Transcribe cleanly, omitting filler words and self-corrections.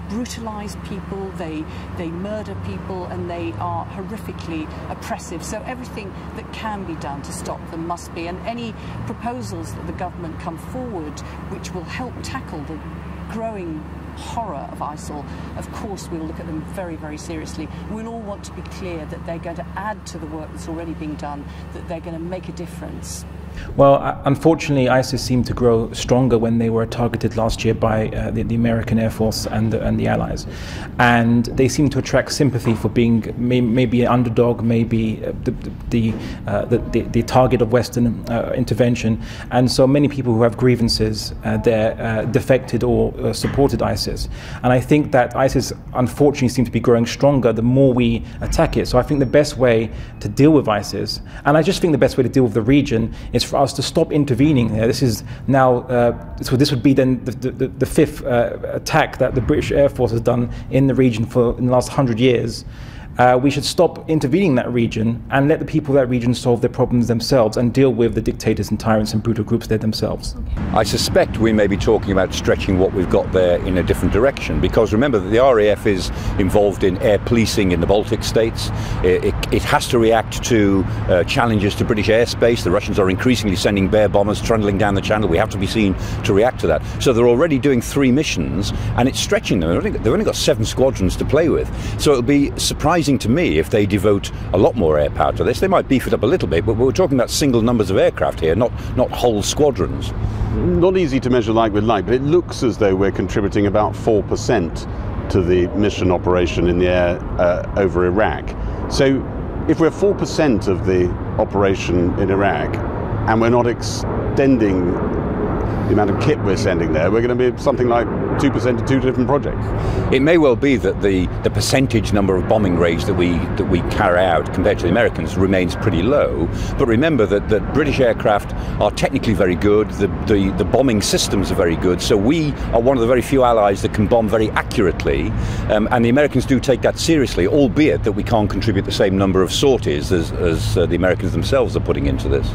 brutalise people, they murder people, and they are horrifically oppressive. So everything that can be done to stop them must be. And any proposals that the government come forward which will help tackle the growing horror of ISIL, of course we'll look at them very, very seriously. We'll all want to be clear that they're going to add to the work that's already being done, that they're going to make a difference. Well, unfortunately, ISIS seemed to grow stronger when they were targeted last year by the American Air Force and the Allies. And they seem to attract sympathy for being maybe an underdog, maybe the target of Western intervention. And so many people who have grievances there defected or supported ISIS. And I think that ISIS, unfortunately, seems to be growing stronger the more we attack it. So I think the best way to deal with ISIS, and I just think the best way to deal with the region, is for us to stop intervening there. This is now, so this would be then the fifth attack that the British Air Force has done in the region in the last 100 years. We should stop intervening in that region and let the people of that region solve their problems themselves and deal with the dictators and tyrants and brutal groups there themselves. I suspect we may be talking about stretching what we've got there in a different direction, because remember that the RAF is involved in air policing in the Baltic states. It has to react to challenges to British airspace. The Russians are increasingly sending bear bombers trundling down the channel. We have to be seen to react to that. So they're already doing 3 missions, and it's stretching them. They've only got 7 squadrons to play with. So it'll be surprising to me if they devote a lot more air power to this. They might beef it up a little bit, but we're talking about single numbers of aircraft here, not whole squadrons. Not easy to measure like with like, but it looks as though we're contributing about 4% to the mission operation in the air over Iraq. So if we're 4% of the operation in Iraq and we're not extending the amount of kit we're sending there, we're going to be something like 2% to 2 different projects. It may well be that the percentage number of bombing raids that we carry out compared to the Americans remains pretty low. But remember that British aircraft are technically very good, the bombing systems are very good, so we are one of the very few allies that can bomb very accurately, and the Americans do take that seriously, albeit that we can't contribute the same number of sorties as the Americans themselves are putting into this.